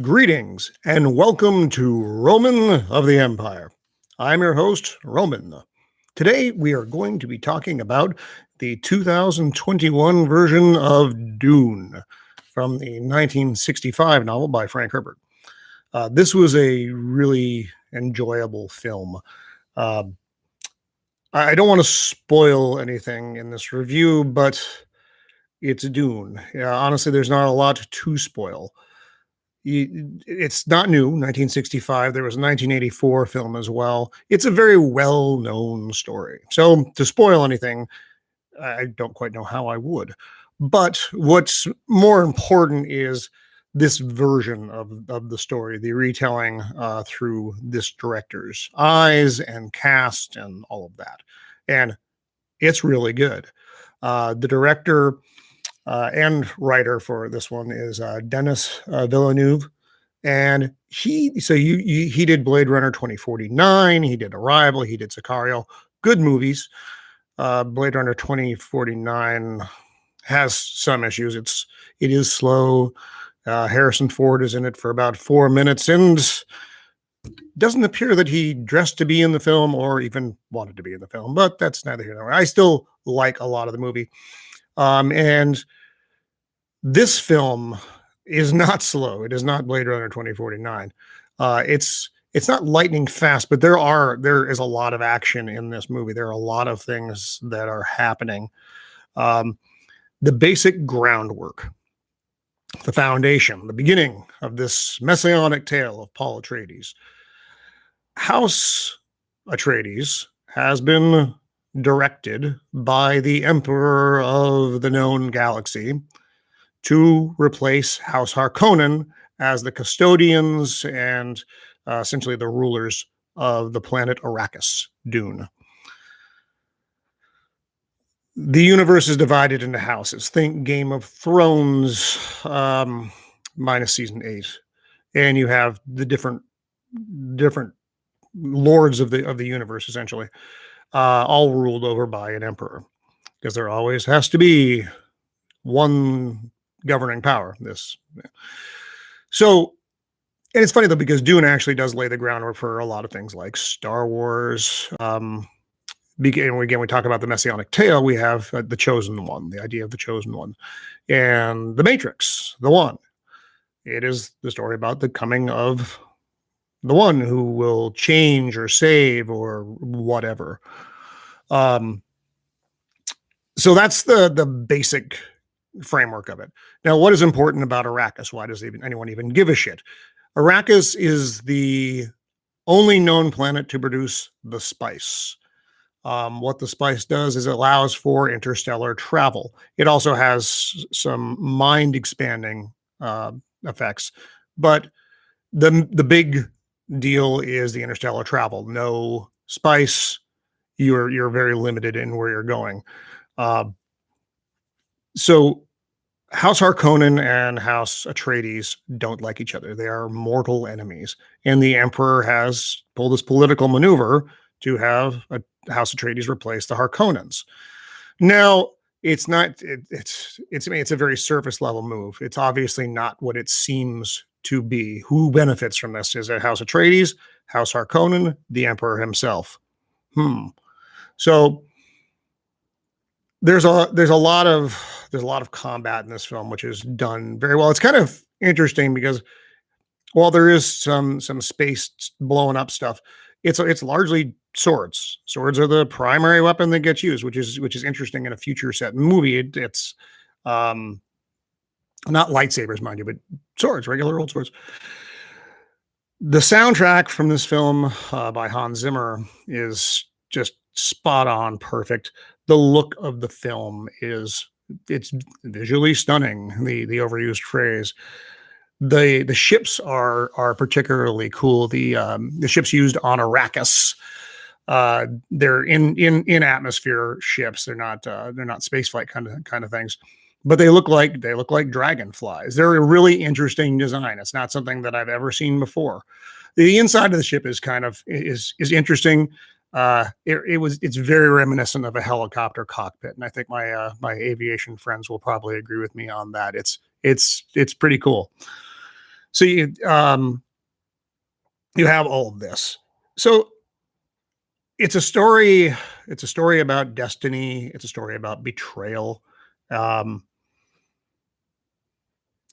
Greetings and welcome to Roman of the Empire. I'm your host, Roman. Today we are going to be talking about the 2021 version of Dune from the 1965 novel by Frank Herbert. This was a really enjoyable film. Uh, I don't want to spoil anything in this review, but it's Dune. Honestly, there's not a lot to spoil. It's not new, 1965. There was a 1984 film as well. It's a very well-known story. So to spoil anything, I don't quite know how I would. But what's more important is this version of the story, the retelling through this director's eyes and cast and all of that. And it's really good. The director and writer for this one is Denis Villeneuve, and he did Blade Runner 2049, he did Arrival, he did Sicario, good movies. Blade Runner 2049 has some issues. It is slow. Harrison Ford is in it for about 4 minutes and doesn't appear that he dressed to be in the film or even wanted to be in the film, but that's neither here nor there. I still like a lot of the movie. And this film is not slow. It is not Blade Runner 2049. It's not lightning fast, but there is a lot of action in this movie. There are a lot of things that are happening. The basic groundwork, the foundation, the beginning of this messianic tale of Paul Atreides. House Atreides has been directed by the Emperor of the known galaxy to replace House Harkonnen as the custodians and essentially the rulers of the planet Arrakis, Dune. The universe is divided into houses. Think Game of Thrones minus season 8. And you have the different lords of the universe, essentially, all ruled over by an emperor. Because there always has to be one governing power. So, and it's funny though, because Dune actually does lay the groundwork for a lot of things like Star Wars. Again, we talk about the messianic tale. We have the chosen one, the idea of the chosen one, and the Matrix, the one. It is the story about the coming of the one who will change or save or whatever. So that's the basic framework of it. Now, what is important about Arrakis? Why does anyone even give a shit? Arrakis is the only known planet to produce the spice. What the spice does is it allows for interstellar travel. It also has some mind-expanding effects, but the big deal is the interstellar travel. No spice, you're very limited in where you're going. So House Harkonnen and House Atreides don't like each other. They are mortal enemies. And the Emperor has pulled this political maneuver to have House Atreides replace the Harkonnens. Now, it's a very surface level move. It's obviously not what it seems to be. Who benefits from this? Is it House Atreides, House Harkonnen, the Emperor himself? So there's a lot of combat in this film, which is done very well. It's kind of interesting because while there is some space blowing up stuff, it's largely swords. Swords are the primary weapon that gets used, which is interesting in a future set movie. It's not lightsabers, mind you, but swords, regular old swords. The soundtrack from this film by Hans Zimmer is just spot on, perfect. The look of the film it's visually stunning. The overused phrase. The ships are particularly cool. The ships used on Arrakis, they're in atmosphere ships. They're not spaceflight kind of things, but they look like dragonflies. They're a really interesting design. It's not something that I've ever seen before. The inside of the ship is interesting. It's very reminiscent of a helicopter cockpit, and I think my aviation friends will probably agree with me on that. It's pretty cool. So you have all of this. So it's a story. It's a story about destiny. It's a story about betrayal. Um,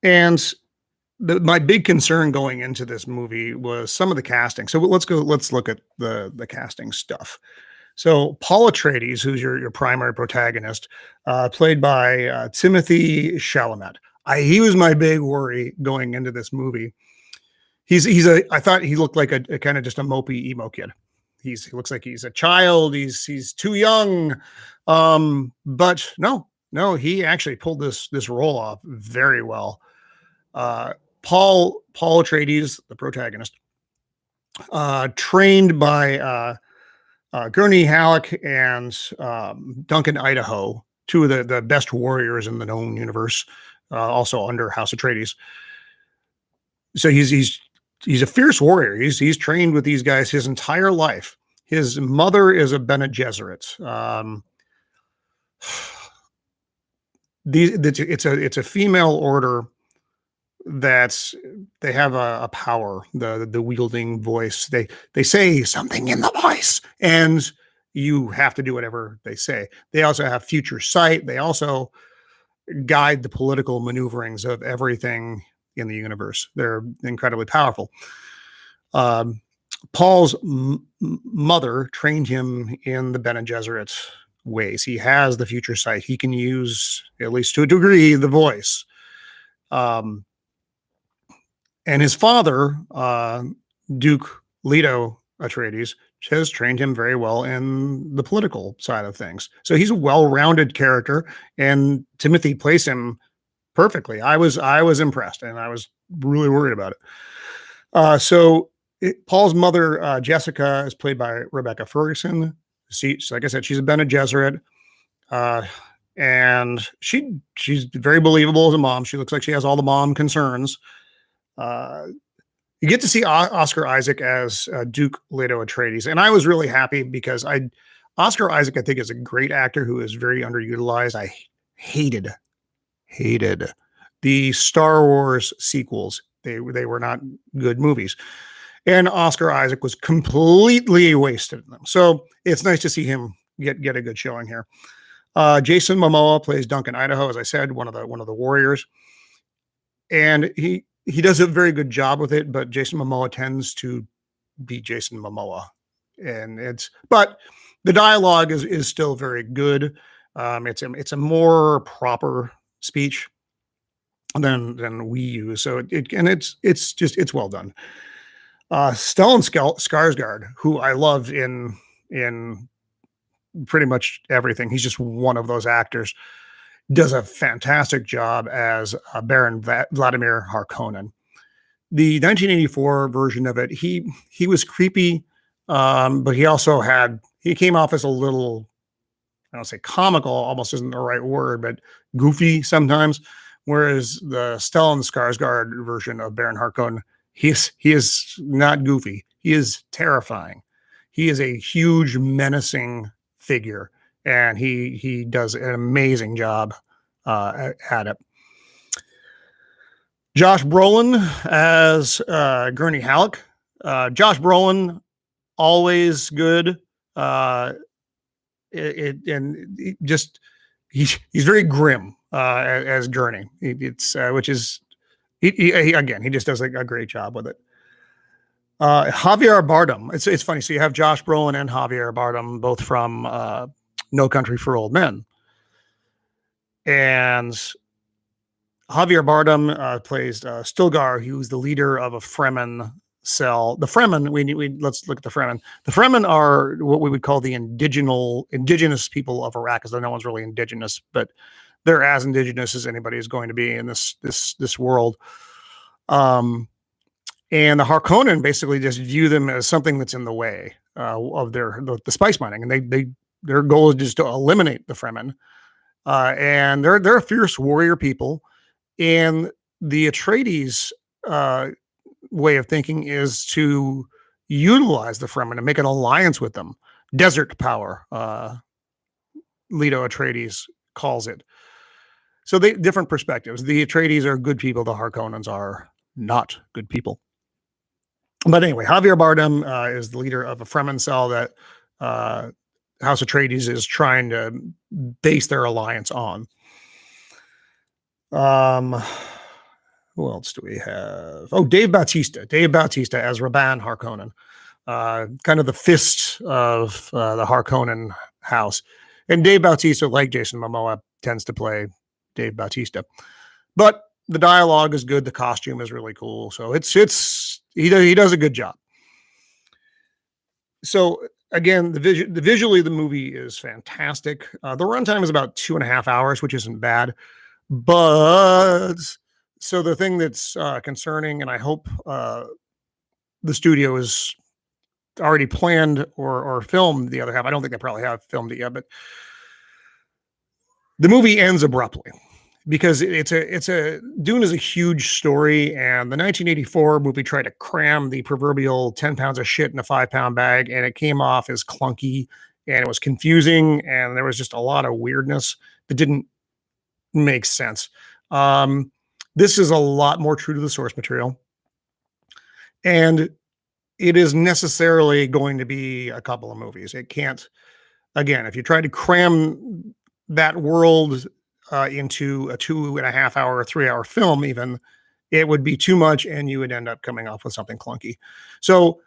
and my big concern going into this movie was some of the casting. So let's look at the casting stuff. So Paul Atreides, who's your primary protagonist, played by Timothy Chalamet. He was my big worry going into this movie. I thought he looked like a kind of just a mopey emo kid. He looks like he's a child. He's too young. But no, he actually pulled this role off very well. Uh, Paul Atreides, the protagonist, trained by Gurney Halleck and Duncan Idaho, two of the best warriors in the known universe, also under House Atreides. So he's a fierce warrior. He's trained with these guys his entire life. His mother is a Bene Gesserit. It's a female order that's they have a power, the wielding voice. They say something in the voice, and you have to do whatever they say. They also have future sight. They also guide the political maneuverings of everything in the universe. They're incredibly powerful. Paul's mother trained him in the Bene Gesserit ways. He has the future sight. He can use, at least to a degree, the voice. And his father, Duke Leto Atreides, has trained him very well in the political side of things. So he's a well-rounded character, and Timothy plays him perfectly. I was impressed, and I was really worried about it. Paul's mother, Jessica, is played by Rebecca Ferguson. Like I said, she's a Bene Gesserit, and she's very believable as a mom. She looks like she has all the mom concerns. You get to see Oscar Isaac as Duke Leto Atreides, and I was really happy because Oscar Isaac, I think, is a great actor who is very underutilized. I hated the Star Wars sequels. They were not good movies, and Oscar Isaac was completely wasted in them. So it's nice to see him get a good showing here. Jason Momoa plays Duncan Idaho, as I said, one of the warriors, and he does a very good job with it. But Jason Momoa tends to be Jason Momoa, but the dialogue is still very good. It's a more proper speech than we use. So it's well done. Stellan Skarsgård, who I love in pretty much everything. He's just one of those actors. Does a fantastic job as Baron Vladimir Harkonnen. The 1984 version of it, he was creepy, but he came off as a little, I don't say comical, almost isn't the right word, but goofy sometimes. Whereas the Stellan Skarsgård version of Baron Harkonnen, he is not goofy. He is terrifying. He is a huge, menacing figure, and he does an amazing job at it. Josh Brolin as Gurney Halleck. Josh Brolin, always good. He's very grim as Gurney. He just does a great job with it. Javier Bardum. It's funny. So you have Josh Brolin and Javier Bardum, both from No Country for Old Men. And Javier Bardum plays Stilgar, who's the leader of a Fremen cell. The Fremen, let's look at the Fremen. The Fremen are what we would call the indigenous people of Iraq, because no one's really indigenous, but they're as indigenous as anybody is going to be in this world. And the Harkonnen basically just view them as something that's in the way of the spice mining, and their goal is just to eliminate the Fremen. And they're a fierce warrior people, and the Atreides way of thinking is to utilize the Fremen and make an alliance with them. Desert power, Leto Atreides calls it. So different perspectives. The Atreides are good people. The Harkonnens are not good people. But anyway, Javier Bardum is the leader of a Fremen cell that uh, House Atreides is trying to base their alliance on. Who else do we have? Oh, Dave Bautista. Dave Bautista as Rabban Harkonnen, kind of the fist of the Harkonnen house. And Dave Bautista, like Jason Momoa, tends to play Dave Bautista. But the dialogue is good. The costume is really cool. So he does a good job. So again, visually the movie is fantastic. The runtime is about 2.5 hours, which isn't bad. But so the thing that's concerning, and I hope the studio is already planned or filmed the other half. I don't think they probably have filmed it yet, but the movie ends abruptly because it's a Dune is a huge story, and the 1984 movie tried to cram the proverbial 10 pounds of shit in a 5-pound bag, and it came off as clunky, and it was confusing, and there was just a lot of weirdness that didn't make sense. This is a lot more true to the source material, and it is necessarily going to be a couple of movies. It can't, again, if you try to cram that world into a 2.5 hour, 3 hour film, even, it would be too much and you would end up coming off with something clunky. So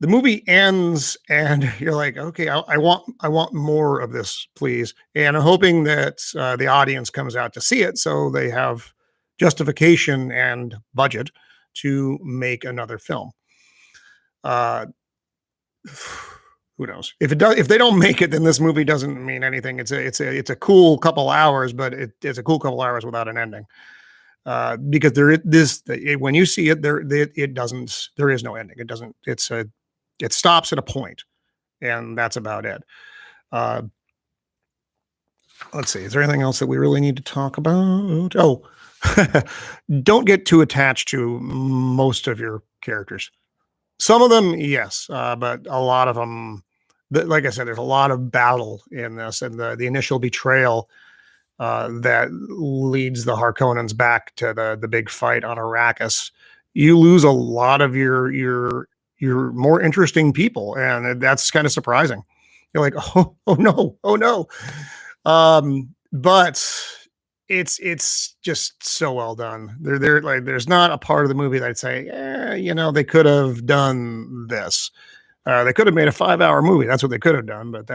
the movie ends and you're like, okay, I want more of this, please. And I'm hoping that the audience comes out to see it so they have justification and budget to make another film. Who knows if they don't make it, then this movie doesn't mean anything. It's a cool couple hours, but it's a cool couple hours without an ending. Because when you see it, there is no ending. It stops at a point, and that's about it. Let's see. Is there anything else that we really need to talk about? Oh, don't get too attached to most of your characters. Some of them, yes, but a lot of them, like I said, there's a lot of battle in this, and the initial betrayal that leads the Harkonnens back to the big fight on Arrakis. You lose a lot of your more interesting people, and that's kind of surprising. You're like, oh no. But it's just so well done. They're like, there's not a part of the movie that I'd say, they could have done this. They could have made a 5-hour movie. That's what they could have done. But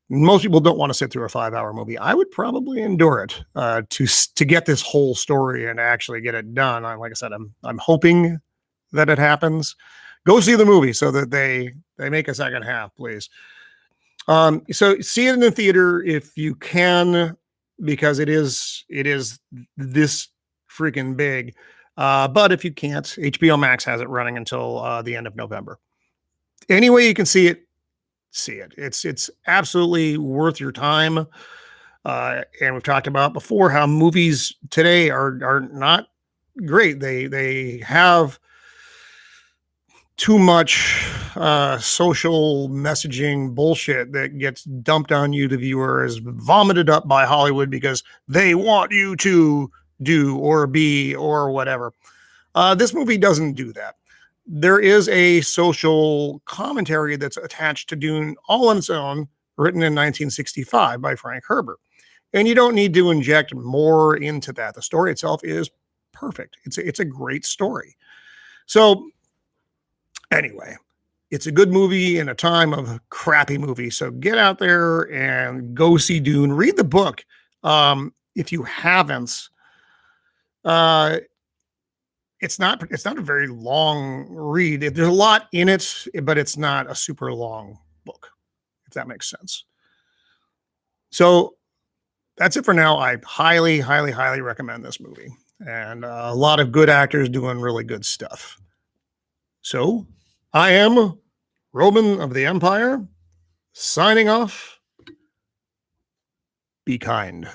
most people don't want to sit through a 5-hour movie. I would probably endure it to get this whole story and actually get it done. Like I said, I'm hoping that it happens. Go see the movie so that they make a second half, please. So see it in the theater if you can, because it is this freaking big. But if you can't, HBO Max has it running until the end of November. Any way you can see it, see it. It's absolutely worth your time. And we've talked about before how movies today are not great. They have too much social messaging bullshit that gets dumped on you, the viewer, is vomited up by Hollywood because they want you to do or be or whatever. This movie doesn't do that. There is a social commentary that's attached to Dune all on its own, written in 1965 by Frank Herbert. And you don't need to inject more into that. The story itself is perfect. It's a great story. So anyway, it's a good movie in a time of crappy movies. So get out there and go see Dune. Read the book. If you haven't, it's not a very long read. There's a lot in it, but it's not a super long book, if that makes sense. So that's it for now. I highly, highly, highly recommend this movie, and a lot of good actors doing really good stuff. So I am Roman of the Empire, signing off. Be kind.